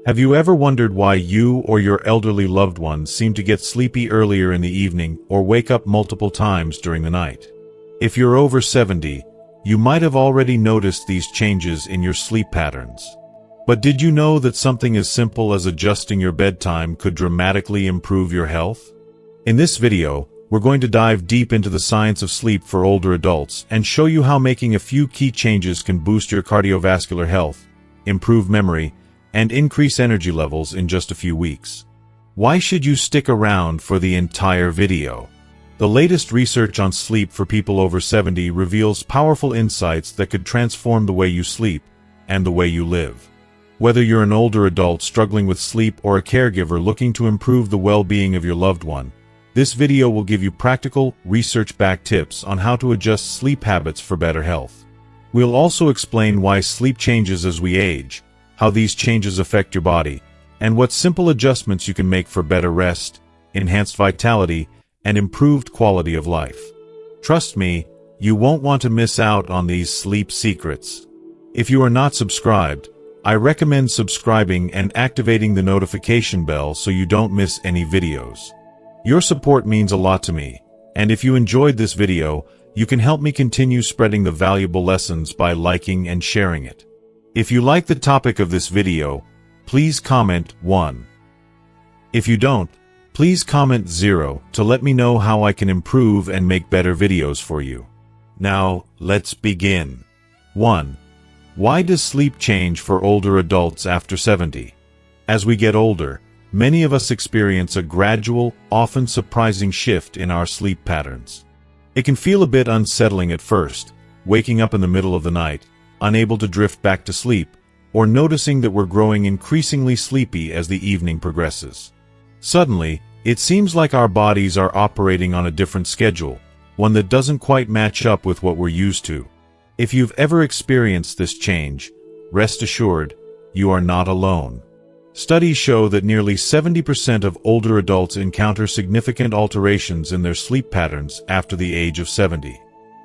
Have you ever wondered why you or your elderly loved ones seem to get sleepy earlier in the evening or wake up multiple times during the night? If you're over 70, you might have already noticed these changes in your sleep patterns. But did you know that something as simple as adjusting your bedtime could dramatically improve your health? In this video, we're going to dive deep into the science of sleep for older adults and show you how making a few key changes can boost your cardiovascular health, improve memory, and increase energy levels in just a few weeks. Why should you stick around for the entire video? The latest research on sleep for people over 70 reveals powerful insights that could transform the way you sleep and the way you live. Whether you're an older adult struggling with sleep or a caregiver looking to improve the well-being of your loved one, this video will give you practical, research-backed tips on how to adjust sleep habits for better health. We'll also explain why sleep changes as we age, how these changes affect your body, and what simple adjustments you can make for better rest, enhanced vitality, and improved quality of life. Trust me, you won't want to miss out on these sleep secrets. If you are not subscribed, I recommend subscribing and activating the notification bell so you don't miss any videos. Your support means a lot to me, and if you enjoyed this video, you can help me continue spreading the valuable lessons by liking and sharing it. If you like the topic of this video, please comment 1. If you don't, please comment 0 to let me know how I can improve and make better videos for you. Now, let's begin. 1. Why does sleep change for older adults after 70? As we get older, many of us experience a gradual, often surprising shift in our sleep patterns. It can feel a bit unsettling at first, waking up in the middle of the night, unable to drift back to sleep, or noticing that we're growing increasingly sleepy as the evening progresses. Suddenly, it seems like our bodies are operating on a different schedule, one that doesn't quite match up with what we're used to. If you've ever experienced this change, rest assured, you are not alone. Studies show that nearly 70% of older adults encounter significant alterations in their sleep patterns after the age of 70.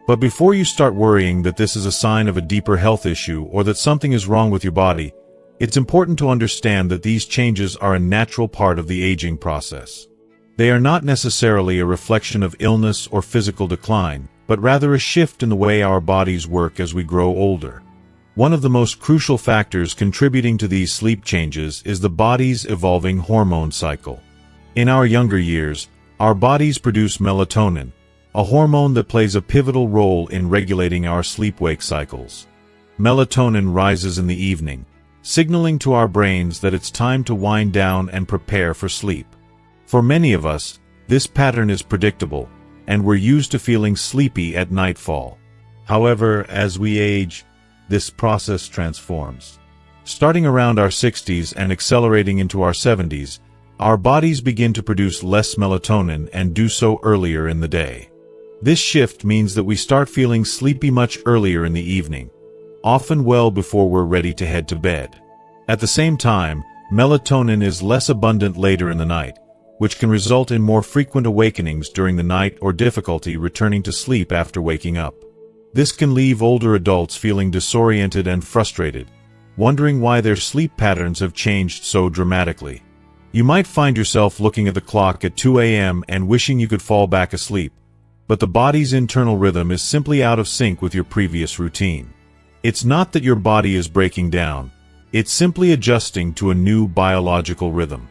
But before you start worrying that this is a sign of a deeper health issue or that something is wrong with your body, it's important to understand that these changes are a natural part of the aging process. They are not necessarily a reflection of illness or physical decline, but rather a shift in the way our bodies work as we grow older. One of the most crucial factors contributing to these sleep changes is the body's evolving hormone cycle. In our younger years, our bodies produce melatonin, a hormone that plays a pivotal role in regulating our sleep-wake cycles. Melatonin rises in the evening, signaling to our brains that it's time to wind down and prepare for sleep. For many of us, this pattern is predictable, and we're used to feeling sleepy at nightfall. However, as we age, this process transforms. Starting around our 60s and accelerating into our 70s, our bodies begin to produce less melatonin and do so earlier in the day. This shift means that we start feeling sleepy much earlier in the evening, often well before we're ready to head to bed. At the same time, melatonin is less abundant later in the night, which can result in more frequent awakenings during the night or difficulty returning to sleep after waking up. This can leave older adults feeling disoriented and frustrated, wondering why their sleep patterns have changed so dramatically. You might find yourself looking at the clock at 2 a.m. and wishing you could fall back asleep, but the body's internal rhythm is simply out of sync with your previous routine. It's not that your body is breaking down, it's simply adjusting to a new biological rhythm.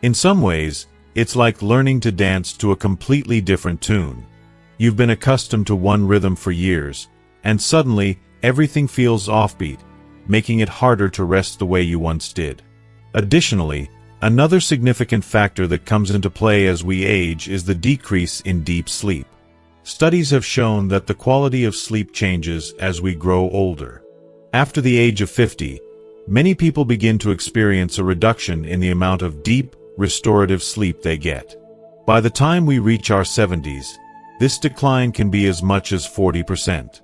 In some ways, it's like learning to dance to a completely different tune. You've been accustomed to one rhythm for years, and suddenly, everything feels offbeat, making it harder to rest the way you once did. Additionally, another significant factor that comes into play as we age is the decrease in deep sleep. Studies have shown that the quality of sleep changes as we grow older. After the age of 50, many people begin to experience a reduction in the amount of deep, restorative sleep they get. By the time we reach our 70s, this decline can be as much as 40%.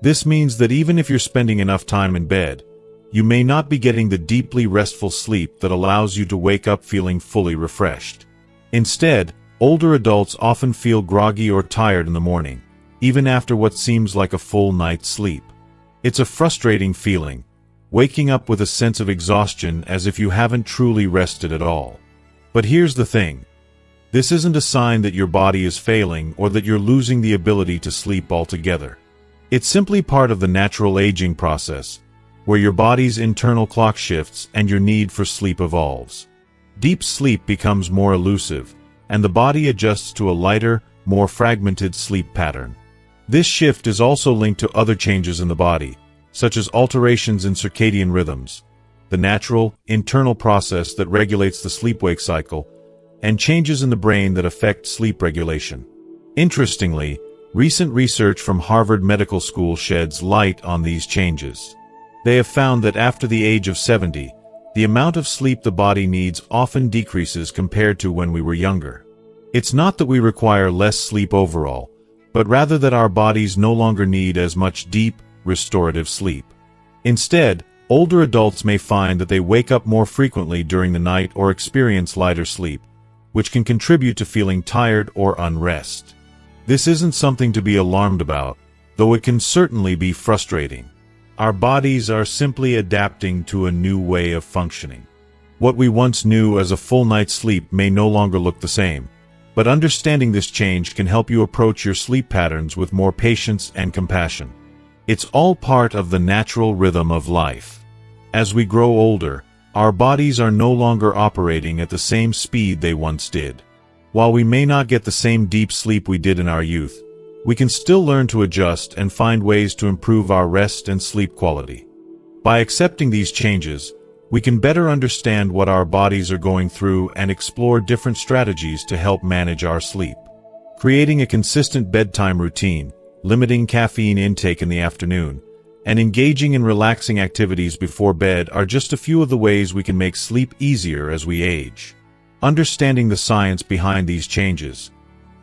This means that even if you're spending enough time in bed, you may not be getting the deeply restful sleep that allows you to wake up feeling fully refreshed. Instead, older adults often feel groggy or tired in the morning, even after what seems like a full night's sleep. It's a frustrating feeling, waking up with a sense of exhaustion as if you haven't truly rested at all. But here's the thing. This isn't a sign that your body is failing or that you're losing the ability to sleep altogether. It's simply part of the natural aging process, where your body's internal clock shifts and your need for sleep evolves. Deep sleep becomes more elusive, and the body adjusts to a lighter, more fragmented sleep pattern. This shift is also linked to other changes in the body, such as alterations in circadian rhythms, the natural, internal process that regulates the sleep-wake cycle, and changes in the brain that affect sleep regulation. Interestingly, recent research from Harvard Medical School sheds light on these changes. They have found that after the age of 70, the amount of sleep the body needs often decreases compared to when we were younger. It's not that we require less sleep overall, but rather that our bodies no longer need as much deep, restorative sleep. Instead, older adults may find that they wake up more frequently during the night or experience lighter sleep, which can contribute to feeling tired or unrest. This isn't something to be alarmed about, though it can certainly be frustrating. Our bodies are simply adapting to a new way of functioning. What we once knew as a full night's sleep may no longer look the same, but understanding this change can help you approach your sleep patterns with more patience and compassion. It's all part of the natural rhythm of life. As we grow older, our bodies are no longer operating at the same speed they once did. While we may not get the same deep sleep we did in our youth, we can still learn to adjust and find ways to improve our rest and sleep quality. By accepting these changes, we can better understand what our bodies are going through and explore different strategies to help manage our sleep. Creating a consistent bedtime routine, limiting caffeine intake in the afternoon, and engaging in relaxing activities before bed are just a few of the ways we can make sleep easier as we age. Understanding the science behind these changes,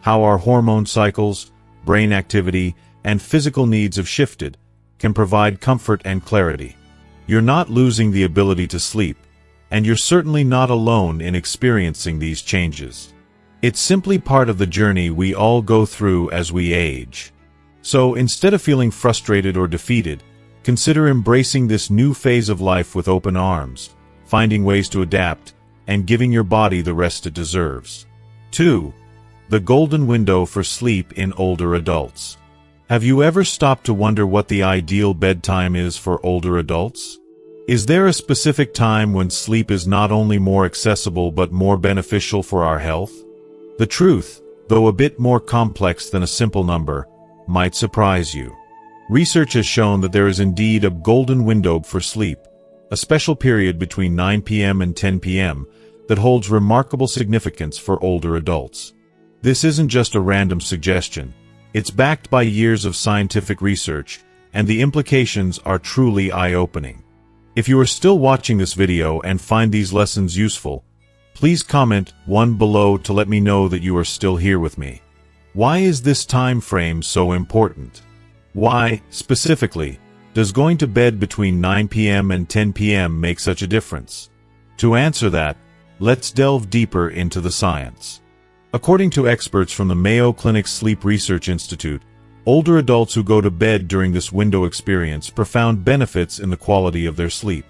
how our hormone cycles, brain activity, and physical needs have shifted, can provide comfort and clarity. You're not losing the ability to sleep, and you're certainly not alone in experiencing these changes. It's simply part of the journey we all go through as we age. So instead of feeling frustrated or defeated, consider embracing this new phase of life with open arms, finding ways to adapt, and giving your body the rest it deserves. 2. The golden window for sleep in older adults. Have you ever stopped to wonder what the ideal bedtime is for older adults? Is there a specific time when sleep is not only more accessible but more beneficial for our health? The truth, though a bit more complex than a simple number, might surprise you. Research has shown that there is indeed a golden window for sleep, a special period between 9 p.m. and 10 p.m. that holds remarkable significance for older adults. This isn't just a random suggestion. It's backed by years of scientific research, and the implications are truly eye-opening. If you are still watching this video and find these lessons useful, please comment 1 below to let me know that you are still here with me. Why is this time frame so important? Why, specifically, does going to bed between 9 p.m. and 10 p.m. make such a difference? To answer that, let's delve deeper into the science. According to experts from the Mayo Clinic Sleep Research Institute, older adults who go to bed during this window experience profound benefits in the quality of their sleep.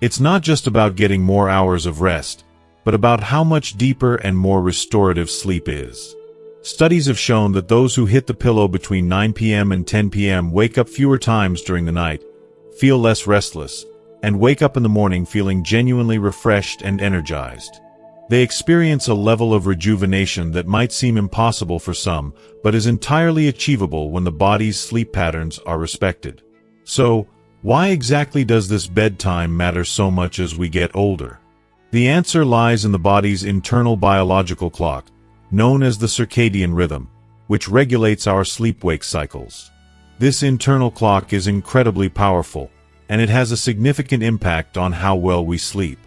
It's not just about getting more hours of rest, but about how much deeper and more restorative sleep is. Studies have shown that those who hit the pillow between 9 p.m. and 10 p.m. wake up fewer times during the night, feel less restless, and wake up in the morning feeling genuinely refreshed and energized. They experience a level of rejuvenation that might seem impossible for some, but is entirely achievable when the body's sleep patterns are respected. So, why exactly does this bedtime matter so much as we get older? The answer lies in the body's internal biological clock, known as the circadian rhythm, which regulates our sleep-wake cycles. This internal clock is incredibly powerful, and it has a significant impact on how well we sleep.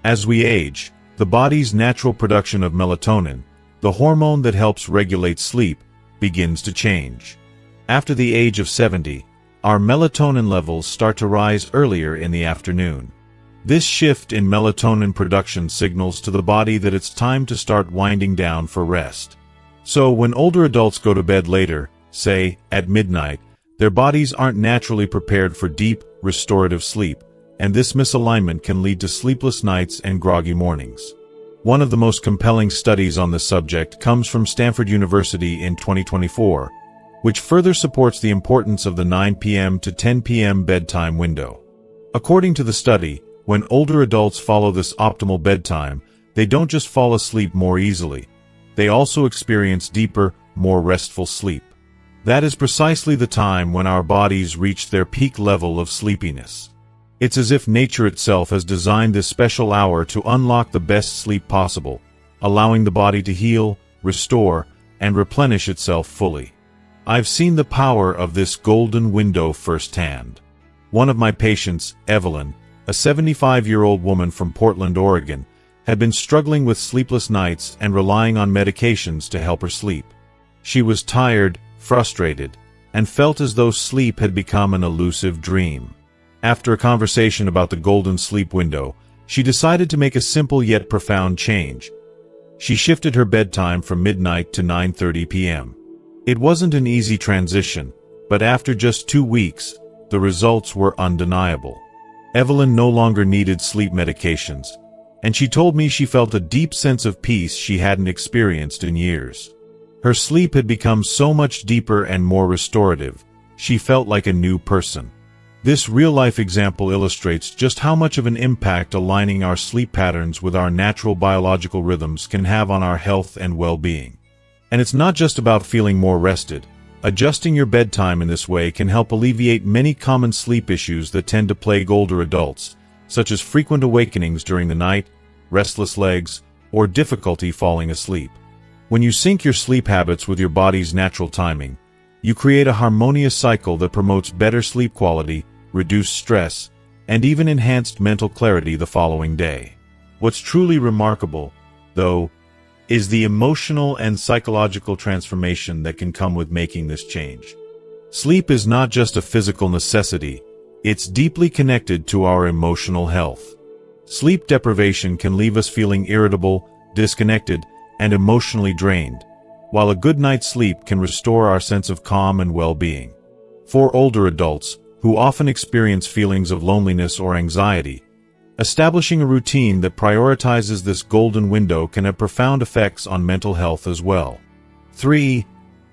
As we age, the body's natural production of melatonin, the hormone that helps regulate sleep, begins to change. After the age of 70, our melatonin levels start to rise earlier in the afternoon. This shift in melatonin production signals to the body that it's time to start winding down for rest. So when older adults go to bed later, say, at midnight, their bodies aren't naturally prepared for deep, restorative sleep, and this misalignment can lead to sleepless nights and groggy mornings. One of the most compelling studies on this subject comes from Stanford University in 2024, which further supports the importance of the 9 p.m. to 10 p.m. bedtime window. According to the study, when older adults follow this optimal bedtime, they don't just fall asleep more easily. They also experience deeper, more restful sleep. That is precisely the time when our bodies reach their peak level of sleepiness. It's as if nature itself has designed this special hour to unlock the best sleep possible, allowing the body to heal, restore, and replenish itself fully. I've seen the power of this golden window firsthand. One of my patients, Evelyn, a 75-year-old woman from Portland, Oregon, had been struggling with sleepless nights and relying on medications to help her sleep. She was tired, frustrated, and felt as though sleep had become an elusive dream. After a conversation about the golden sleep window, she decided to make a simple yet profound change. She shifted her bedtime from midnight to 9:30 p.m. It wasn't an easy transition, but after just 2 weeks, the results were undeniable. Evelyn no longer needed sleep medications, and she told me she felt a deep sense of peace she hadn't experienced in years. Her sleep had become so much deeper and more restorative, she felt like a new person. This real-life example illustrates just how much of an impact aligning our sleep patterns with our natural biological rhythms can have on our health and well-being. And it's not just about feeling more rested. Adjusting your bedtime in this way can help alleviate many common sleep issues that tend to plague older adults, such as frequent awakenings during the night, restless legs, or difficulty falling asleep. When you sync your sleep habits with your body's natural timing, you create a harmonious cycle that promotes better sleep quality, reduced stress, and even enhanced mental clarity the following day. What's truly remarkable, though, is the emotional and psychological transformation that can come with making this change. Sleep is not just a physical necessity, it's deeply connected to our emotional health. Sleep deprivation can leave us feeling irritable, disconnected, and emotionally drained, while a good night's sleep can restore our sense of calm and well-being. For older adults, who often experience feelings of loneliness or anxiety, establishing a routine that prioritizes this golden window can have profound effects on mental health as well. 3.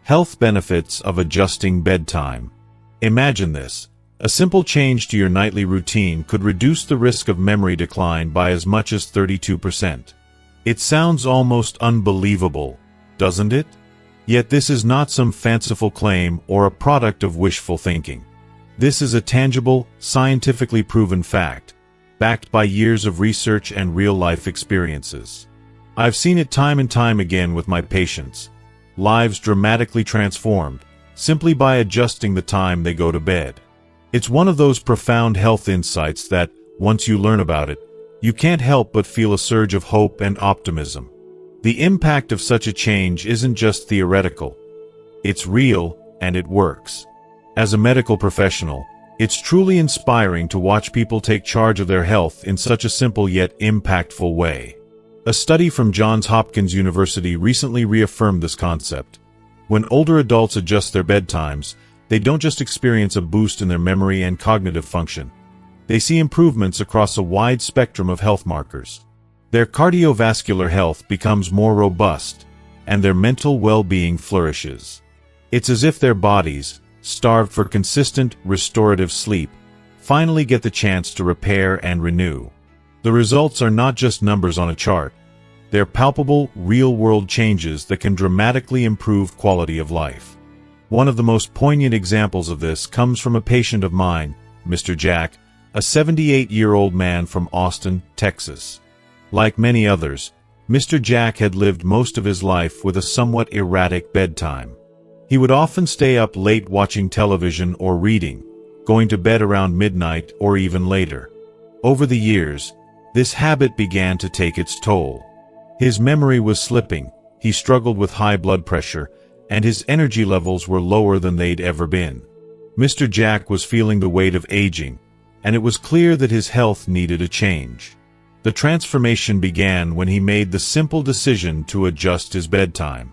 Health benefits of adjusting bedtime. Imagine this. A simple change to your nightly routine could reduce the risk of memory decline by as much as 32%. It sounds almost unbelievable, doesn't it? Yet this is not some fanciful claim or a product of wishful thinking. This is a tangible, scientifically proven fact, backed by years of research and real-life experiences. I've seen it time and time again with my patients. Lives dramatically transformed, simply by adjusting the time they go to bed. It's one of those profound health insights that, once you learn about it, you can't help but feel a surge of hope and optimism. The impact of such a change isn't just theoretical. It's real, and it works. As a medical professional, it's truly inspiring to watch people take charge of their health in such a simple yet impactful way. A study from Johns Hopkins University recently reaffirmed this concept. When older adults adjust their bedtimes, they don't just experience a boost in their memory and cognitive function. They see improvements across a wide spectrum of health markers. Their cardiovascular health becomes more robust, and their mental well-being flourishes. It's as if their bodies, starved for consistent, restorative sleep, finally get the chance to repair and renew. The results are not just numbers on a chart. They're palpable, real-world changes that can dramatically improve quality of life. One of the most poignant examples of this comes from a patient of mine, Mr. Jack, a 78-year-old man from Austin, Texas. Like many others, Mr. Jack had lived most of his life with a somewhat erratic bedtime. He would often stay up late watching television or reading, going to bed around midnight or even later. Over the years, this habit began to take its toll. His memory was slipping, he struggled with high blood pressure, and his energy levels were lower than they'd ever been. Mr. Jack was feeling the weight of aging, and it was clear that his health needed a change. The transformation began when he made the simple decision to adjust his bedtime.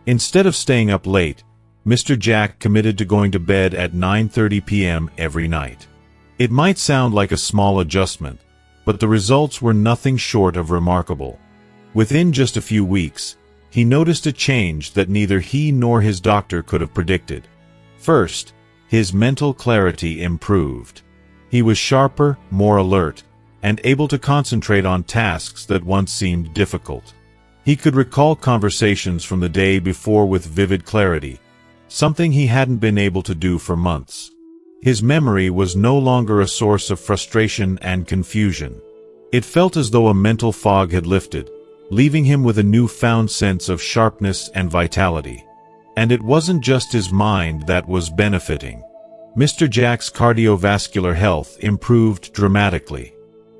Instead of staying up late, Mr. Jack committed to going to bed at 9:30 p.m. every night. It might sound like a small adjustment, but the results were nothing short of remarkable. Within just a few weeks, he noticed a change that neither he nor his doctor could have predicted. First, his mental clarity improved. He was sharper, more alert, and able to concentrate on tasks that once seemed difficult. He could recall conversations from the day before with vivid clarity, something he hadn't been able to do for months. His memory was no longer a source of frustration and confusion. It felt as though a mental fog had lifted, leaving him with a newfound sense of sharpness and vitality. And it wasn't just his mind that was benefiting. Mr. Jack's cardiovascular health improved dramatically.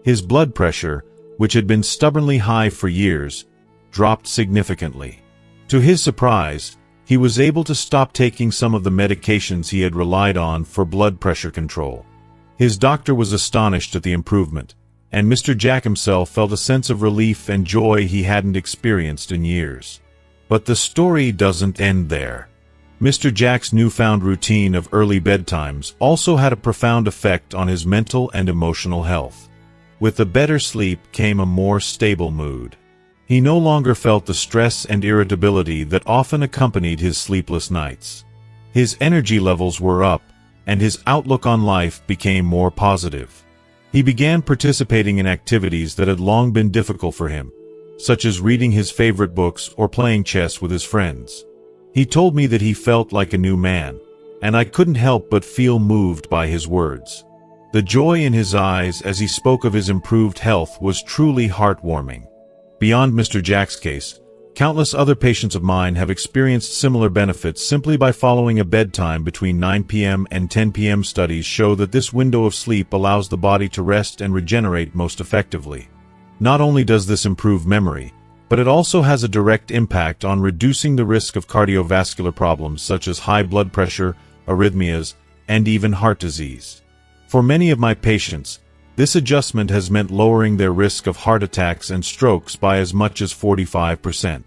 His blood pressure, which had been stubbornly high for years, dropped significantly. To his surprise, he was able to stop taking some of the medications he had relied on for blood pressure control. His doctor was astonished at the improvement, and Mr. Jack himself felt a sense of relief and joy he hadn't experienced in years. But the story doesn't end there. Mr. Jack's newfound routine of early bedtimes also had a profound effect on his mental and emotional health. With the better sleep came a more stable mood. He no longer felt the stress and irritability that often accompanied his sleepless nights. His energy levels were up, and his outlook on life became more positive. He began participating in activities that had long been difficult for him, such as reading his favorite books or playing chess with his friends. He told me that he felt like a new man, and I couldn't help but feel moved by his words. The joy in his eyes as he spoke of his improved health was truly heartwarming. Beyond Mr. Jack's case, countless other patients of mine have experienced similar benefits simply by following a bedtime between 9 p.m. and 10 p.m. Studies show that this window of sleep allows the body to rest and regenerate most effectively. Not only does this improve memory, but it also has a direct impact on reducing the risk of cardiovascular problems such as high blood pressure, arrhythmias, and even heart disease. For many of my patients, this adjustment has meant lowering their risk of heart attacks and strokes by as much as 45%.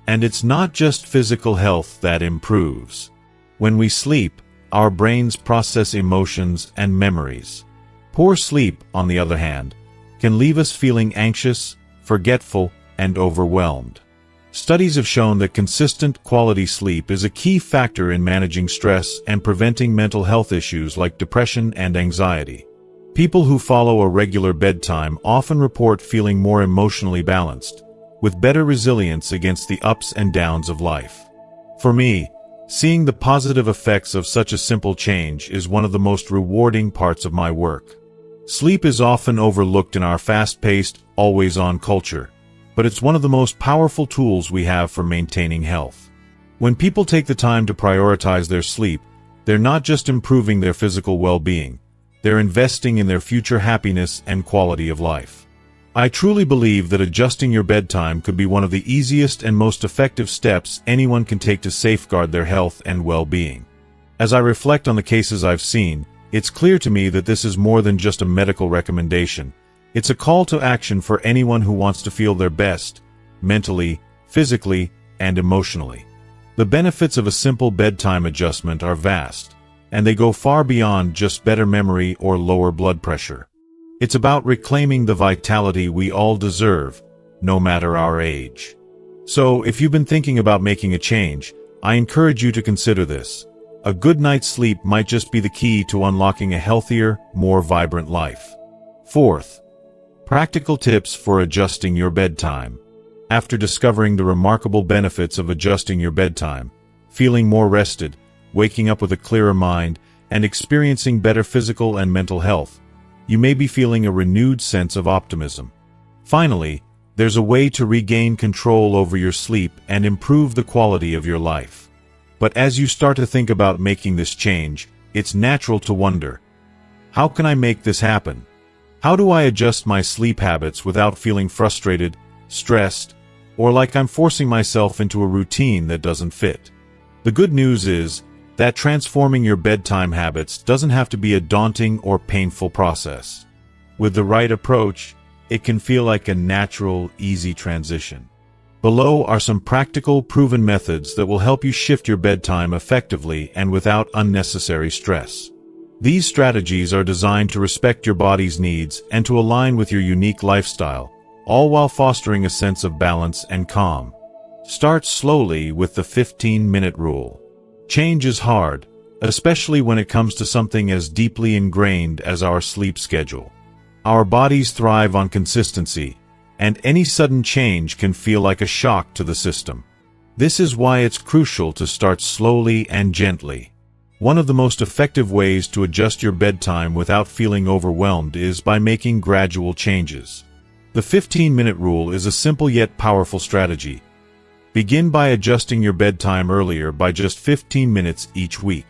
And it's not just physical health that improves. When we sleep, our brains process emotions and memories. Poor sleep, on the other hand, can leave us feeling anxious, forgetful, and overwhelmed. Studies have shown that consistent, quality sleep is a key factor in managing stress and preventing mental health issues like depression and anxiety. People who follow a regular bedtime often report feeling more emotionally balanced, with better resilience against the ups and downs of life. For me, seeing the positive effects of such a simple change is one of the most rewarding parts of my work. Sleep is often overlooked in our fast-paced, always-on culture, but it's one of the most powerful tools we have for maintaining health. When people take the time to prioritize their sleep, they're not just improving their physical well-being, they're investing in their future happiness and quality of life. I truly believe that adjusting your bedtime could be one of the easiest and most effective steps anyone can take to safeguard their health and well-being. As I reflect on the cases I've seen, it's clear to me that this is more than just a medical recommendation. It's a call to action for anyone who wants to feel their best, mentally, physically, and emotionally. The benefits of a simple bedtime adjustment are vast, and they go far beyond just better memory or lower blood pressure. It's about reclaiming the vitality we all deserve, no matter our age. So, if you've been thinking about making a change, I encourage you to consider this. A good night's sleep might just be the key to unlocking a healthier, more vibrant life. Fourth, practical tips for adjusting your bedtime. After discovering the remarkable benefits of adjusting your bedtime, feeling more rested, waking up with a clearer mind, and experiencing better physical and mental health, you may be feeling a renewed sense of optimism. Finally, there's a way to regain control over your sleep and improve the quality of your life. But as you start to think about making this change, it's natural to wonder, how can I make this happen? How do I adjust my sleep habits without feeling frustrated, stressed, or like I'm forcing myself into a routine that doesn't fit? The good news is that transforming your bedtime habits doesn't have to be a daunting or painful process. With the right approach, it can feel like a natural, easy transition. Below are some practical, proven methods that will help you shift your bedtime effectively and without unnecessary stress. These strategies are designed to respect your body's needs and to align with your unique lifestyle, all while fostering a sense of balance and calm. Start slowly with the 15-minute rule. Change is hard, especially when it comes to something as deeply ingrained as our sleep schedule. Our bodies thrive on consistency, and any sudden change can feel like a shock to the system. This is why it's crucial to start slowly and gently. One of the most effective ways to adjust your bedtime without feeling overwhelmed is by making gradual changes. The 15-minute rule is a simple yet powerful strategy. Begin by adjusting your bedtime earlier by just 15 minutes each week.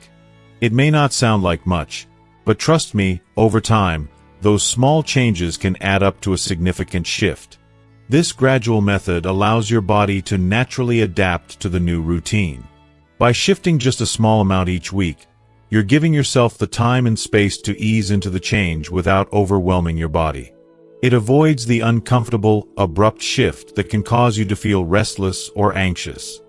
It may not sound like much, but trust me, over time, those small changes can add up to a significant shift. This gradual method allows your body to naturally adapt to the new routine. By shifting just a small amount each week, you're giving yourself the time and space to ease into the change without overwhelming your body. It avoids the uncomfortable, abrupt shift that can cause you to feel restless or anxious.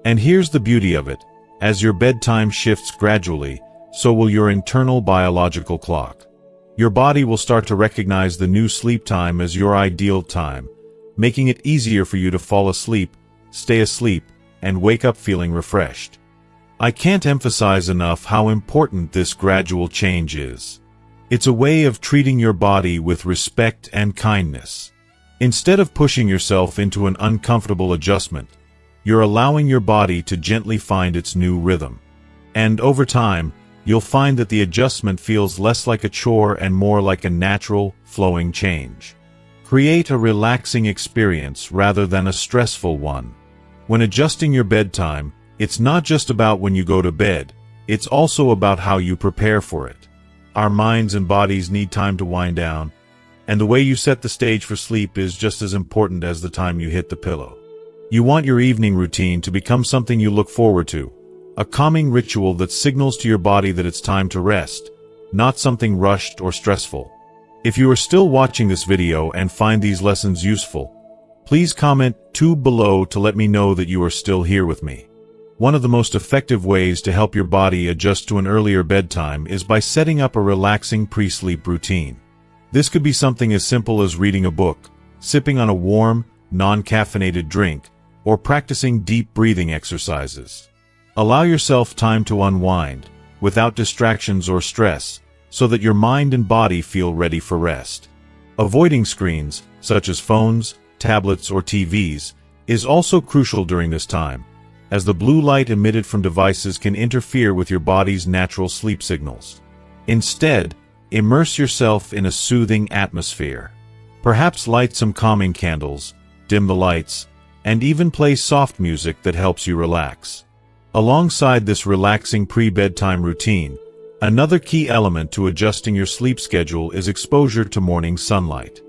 And here's the beauty of it. As your bedtime shifts gradually, so will your internal biological clock. Your body will start to recognize the new sleep time as your ideal time, making it easier for you to fall asleep, stay asleep, and wake up feeling refreshed. I can't emphasize enough how important this gradual change is. It's a way of treating your body with respect and kindness. Instead of pushing yourself into an uncomfortable adjustment, you're allowing your body to gently find its new rhythm. And over time, you'll find that the adjustment feels less like a chore and more like a natural, flowing change. Create a relaxing experience rather than a stressful one. When adjusting your bedtime, it's not just about when you go to bed, it's also about how you prepare for it. Our minds and bodies need time to wind down, and the way you set the stage for sleep is just as important as the time you hit the pillow. You want your evening routine to become something you look forward to, a calming ritual that signals to your body that it's time to rest, not something rushed or stressful. If you are still watching this video and find these lessons useful, please comment 2 below to let me know that you are still here with me. One of the most effective ways to help your body adjust to an earlier bedtime is by setting up a relaxing pre-sleep routine. This could be something as simple as reading a book, sipping on a warm, non-caffeinated drink, or practicing deep breathing exercises. Allow yourself time to unwind, without distractions or stress, so that your mind and body feel ready for rest. Avoiding screens, such as phones, tablets, or TVs, is also crucial during this time, as the blue light emitted from devices can interfere with your body's natural sleep signals. Instead, immerse yourself in a soothing atmosphere. Perhaps light some calming candles, dim the lights, and even play soft music that helps you relax. Alongside this relaxing pre-bedtime routine, another key element to adjusting your sleep schedule is exposure to morning sunlight.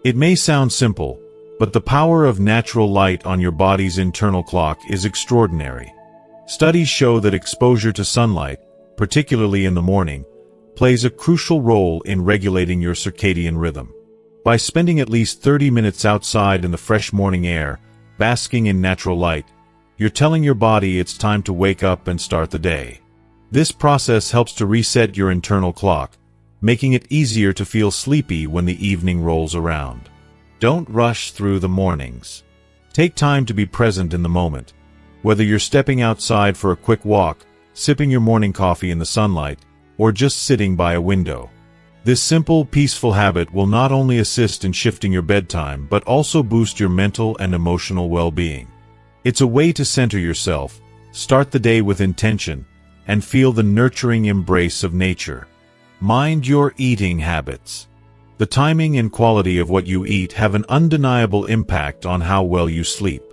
It may sound simple, but the power of natural light on your body's internal clock is extraordinary. Studies show that exposure to sunlight, particularly in the morning, plays a crucial role in regulating your circadian rhythm. By spending at least 30 minutes outside in the fresh morning air, basking in natural light, you're telling your body it's time to wake up and start the day. This process helps to reset your internal clock, making it easier to feel sleepy when the evening rolls around. Don't rush through the mornings. Take time to be present in the moment. Whether you're stepping outside for a quick walk, sipping your morning coffee in the sunlight, or just sitting by a window. This simple, peaceful habit will not only assist in shifting your bedtime but also boost your mental and emotional well-being. It's a way to center yourself, start the day with intention, and feel the nurturing embrace of nature. Mind your eating habits. The timing and quality of what you eat have an undeniable impact on how well you sleep.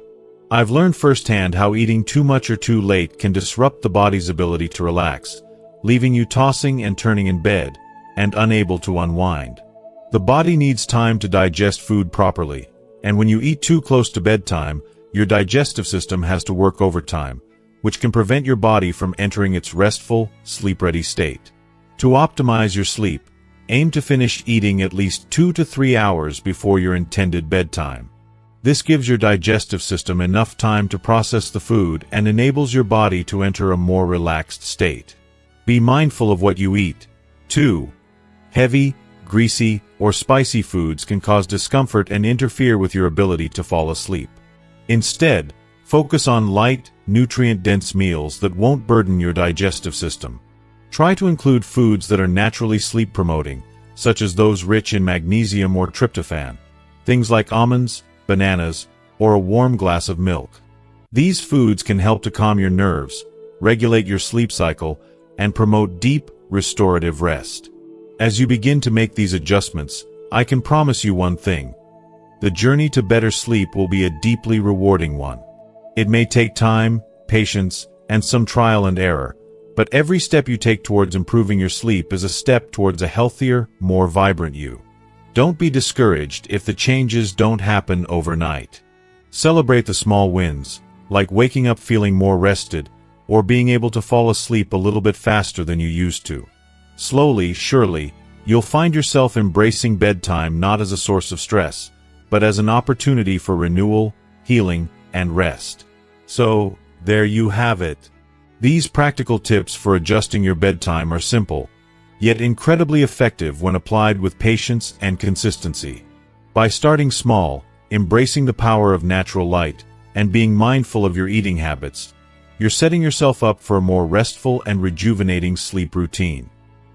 I've learned firsthand how eating too much or too late can disrupt the body's ability to relax, leaving you tossing and turning in bed, and unable to unwind. The body needs time to digest food properly, and when you eat too close to bedtime, your digestive system has to work overtime, which can prevent your body from entering its restful, sleep-ready state. To optimize your sleep, aim to finish eating at least 2 to 3 hours before your intended bedtime. This gives your digestive system enough time to process the food and enables your body to enter a more relaxed state. Be mindful of what you eat. 2. Heavy, greasy, or spicy foods can cause discomfort and interfere with your ability to fall asleep. Instead, focus on light, nutrient-dense meals that won't burden your digestive system. Try to include foods that are naturally sleep-promoting, such as those rich in magnesium or tryptophan, things like almonds, bananas, or a warm glass of milk. These foods can help to calm your nerves, regulate your sleep cycle, and promote deep, restorative rest. As you begin to make these adjustments, I can promise you one thing. The journey to better sleep will be a deeply rewarding one. It may take time, patience, and some trial and error, but every step you take towards improving your sleep is a step towards a healthier, more vibrant you. Don't be discouraged if the changes don't happen overnight. Celebrate the small wins, like waking up feeling more rested, or being able to fall asleep a little bit faster than you used to. Slowly, surely, you'll find yourself embracing bedtime not as a source of stress, but as an opportunity for renewal, healing, and rest. So, there you have it. These practical tips for adjusting your bedtime are simple, yet incredibly effective when applied with patience and consistency. By starting small, embracing the power of natural light, and being mindful of your eating habits, you're setting yourself up for a more restful and rejuvenating sleep routine.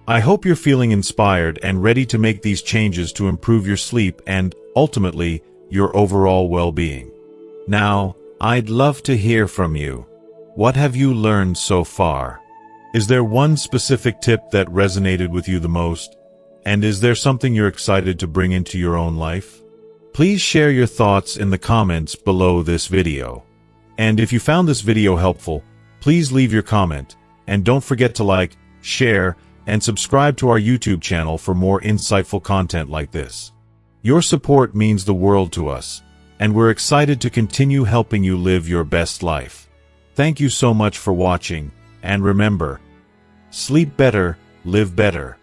I hope you're feeling inspired and ready to make these changes to improve your sleep and, ultimately, your overall well-being. Now, I'd love to hear from you. What have you learned so far? Is there one specific tip that resonated with you the most? And is there something you're excited to bring into your own life? Please share your thoughts in the comments below this video. And if you found this video helpful, please leave your comment, and don't forget to like, share, and subscribe to our YouTube channel for more insightful content like this. Your support means the world to us, and we're excited to continue helping you live your best life. Thank you so much for watching, and remember, sleep better, live better.